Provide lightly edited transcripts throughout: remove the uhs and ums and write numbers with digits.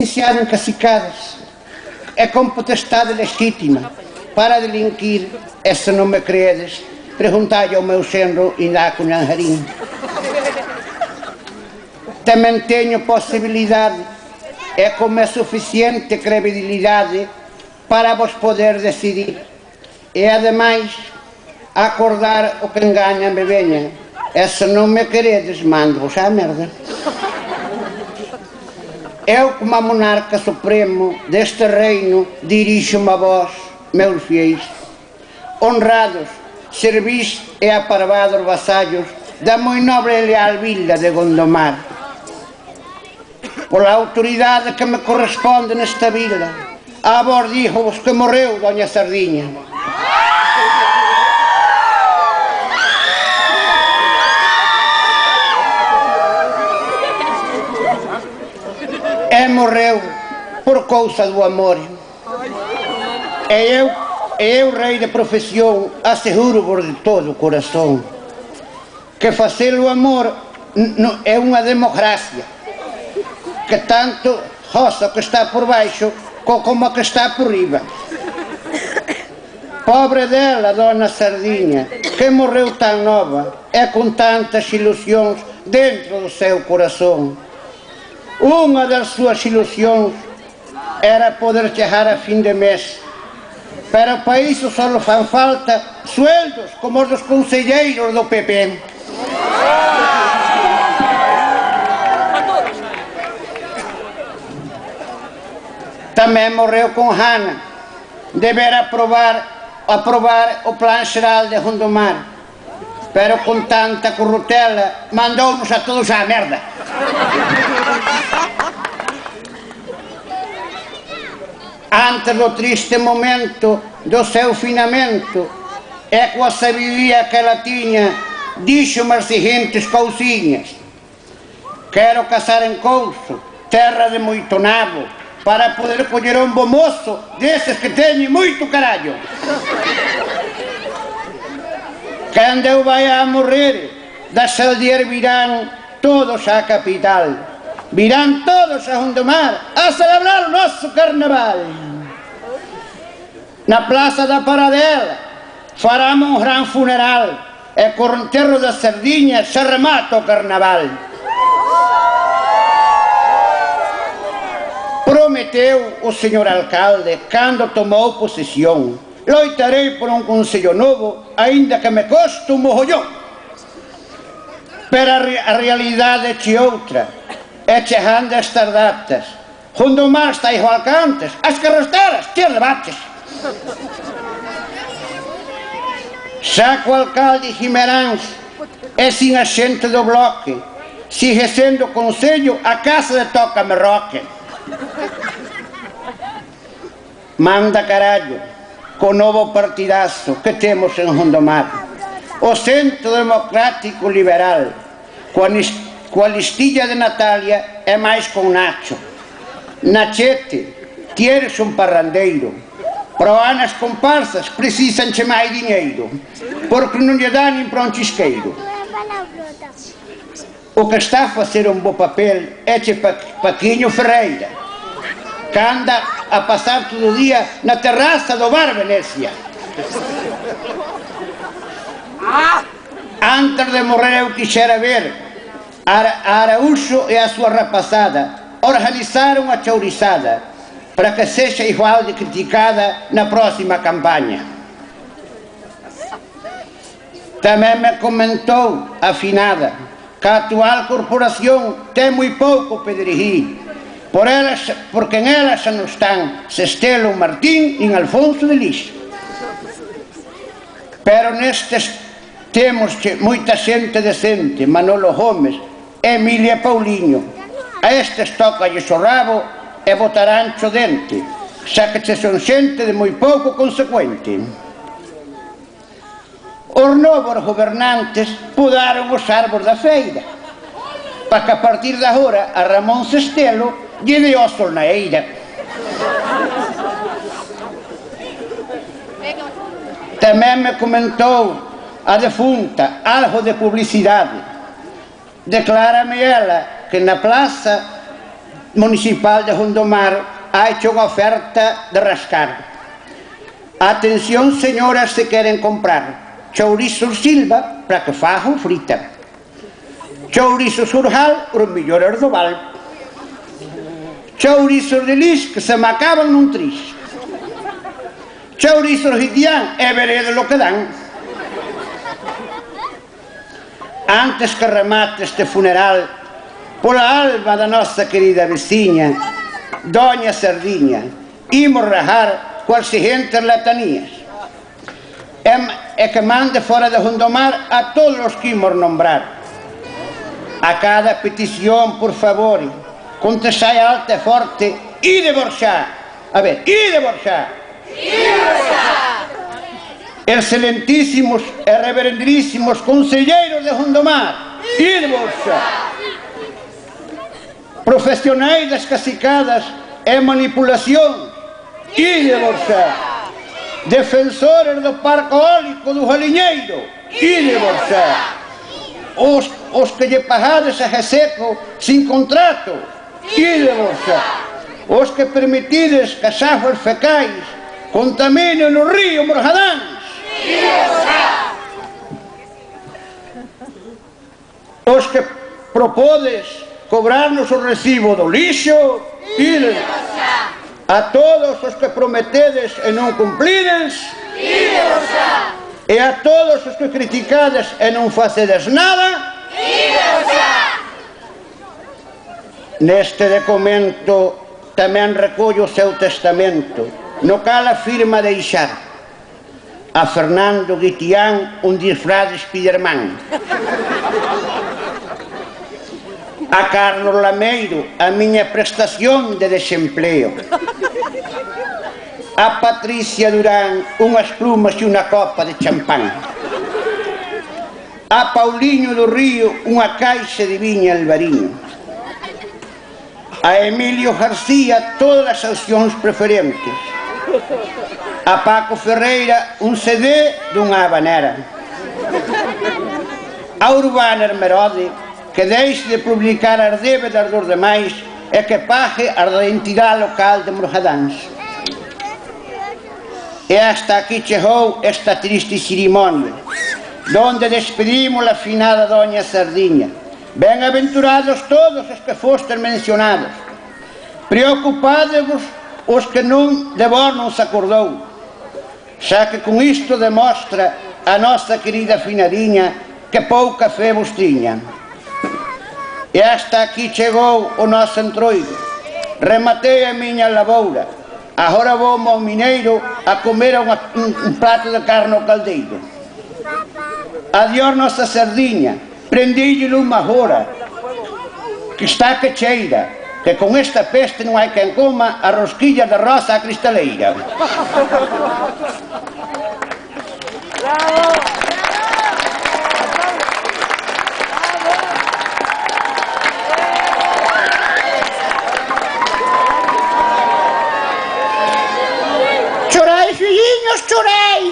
licenciado en cacicadas e con potestade legítima para delinquir, e se non me creedes, preguntai ao meu xenro Inaco Nanjarín. Tamén teño posibilidade e como é suficiente credibilidade para vos poder decidir e ademais acordar o que engaña me veña, e se non me queredes mando-vos á merda. Eu, como a monarca supremo deste reino, dirixo-me a vós, meus fiéis, honrados, servis e aparvados vasallos da moi nobre e leal vila de Gondomar. Pola autoridade que me corresponde nesta vila, a vós digo-vos que morreu Doña Sardiña. E morreu por cousa do amor. E eu, rei de profesión, aseguro-vos de todo o corazón que facer o amor é unha democracia que tanto goza que está por baixo como a que está por riba. Pobre dela, Dona Sardiña, que morreu tan nova e con tantas ilusións dentro do seu corazón. Unha das súas ilusións era poder chegar a fin de mes, pero para iso só fan falta sueldos como os dos conselleiros do PP. Tamén morreu con Jana de ver aprobar o plan xeral de Gondomar, pero con tanta corrutela mandounos a todos á merda. Antes do triste momento do seu finamento e coa sabiduría que ela tiña, díxome as seguintes cousiñas: quero casar en Couso, terra de moito nabo, para poder coller un bo mozo deses que teñen moito carallo. Cando eu vai a morrer, das aldeias virán todos á capital, virán todos a Gondomar a celebrar o noso carnaval. Na Plaza da Paradela faramos un gran funeral e co enterro da Sardiña se remata o carnaval. Prometeu o señor alcalde cando tomou posesión: loitarei por un concello novo, aínda que me coste un mogollón. Pero a realidade é outra. E chegando a estas datas, Gondomar está igual que antes, as carreteras, que debates. Xa co alcalde Guimeráns e sin a xente do bloque, sigue sendo o concello a casa de Toca Merroque. Manda carallo co novo partidazo que temos en Gondomar, o Centro Democrático Liberal, coa listilla de Natalia e máis con Nacho. Nachete, ti eres un parrandeiro, pero as comparsas precisan che máis diñeiro, porque non lle dá nin para un chisqueiro. O que está a facer un bo papel é che Paquiño Ferreira, que anda a pasar todo o día na terraza do bar Venecia. Antes de morrer eu quixera ver a Araújo e a súa rapazada organizar unha chourizada para que sexa igual de criticada na próxima campaña. Tamén me comentou a finada que a actual corporación ten moi pouco pedregí, porque en ela xa non están Sestelo Martín nin Alfonso de Lix. Pero nestes temos moita xente decente: Manolo Gómez, Emilia Pauliño. A estes tócalles o rabo e botarán cho dente, xa que che son xente de moi pouco consecuente. Os novos gobernantes podaron os árbores da feira, para que a partir de agora a Ramón Sestelo lle dé o sol na eira. Tamén me comentou a defunta algo de publicidade. Declárame ela que na plaza municipal de Gondomar ha hecho una oferta de rascar. Atención, señoras, se quieren comprar chourizo Silva para que fajan frita, chourizo Surjal, os mellores do Val, chourizo de Lis que se me acaban nun tris, chourizo Gitián e verede lo que dan. Antes que remate este funeral, pola alma da nosa querida veciña, Doña Sardiña, imos rajar coas seguintes letanías. E que mande fora de Gondomar a todos os que imos nombrar. A cada petición, por favor, contestai alta e forte, ide borxá. A ver, ide borxá. Ide borxá. Excelentísimos e reverendísimos conselleiros de Gondomar, ide borxá. Profesionais das cacicadas e manipulación, ide borxá. Defensores do parque eólico do Jaliñeiro, ide borxá. Os que lle pagades a reseco sin contrato, ide borxá. Os que permitides que as aguas fecais contaminen o río Morjadán, ide borxá. Os que propodes cobrarnos o recibo do lixo, ide borxá. A todos os que prometedes e non cumplides, ide borxá. E a todos os que criticades e non facedes nada, ide borxá. Neste documento tamén recollo o seu testamento, no cal afirma deixar a Fernando Guitián un disfraz de Spiderman, a Carlos Lameiro a miña prestación de desempleo, a Patricia Durán unhas plumas e unha copa de champán, a Pauliño do Río unha caixa de viña Albariño, a Emilio García todas as accións preferentes, a Paco Ferreira un CD dunha habanera, a Urbana Hermerode que deixe de publicar as débedas dos demais e que pague a da entidade local de Morjadáns. E hasta aquí chegou esta triste cerimonia, donde despedimos a finada Doña Sardiña. Ben-aventurados todos os que fostes mencionados. Preocupadevos os que non de vos non se acordou, xa que con isto demostra a nosa querida finadiña que pouca fe vos tiña. E hasta aquí chegou o noso entroido. Rematei a miña lavoura. Agora vou ao mineiro a comer un prato de carne ao caldeiro. Adiós nosa Sardiña. Prendílle unha hora que está que cheira, que con esta peste non hai quen coma a rosquilla de rosa a cristaleira. Bravo! Chorai, filliños, chorai!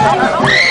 Ai,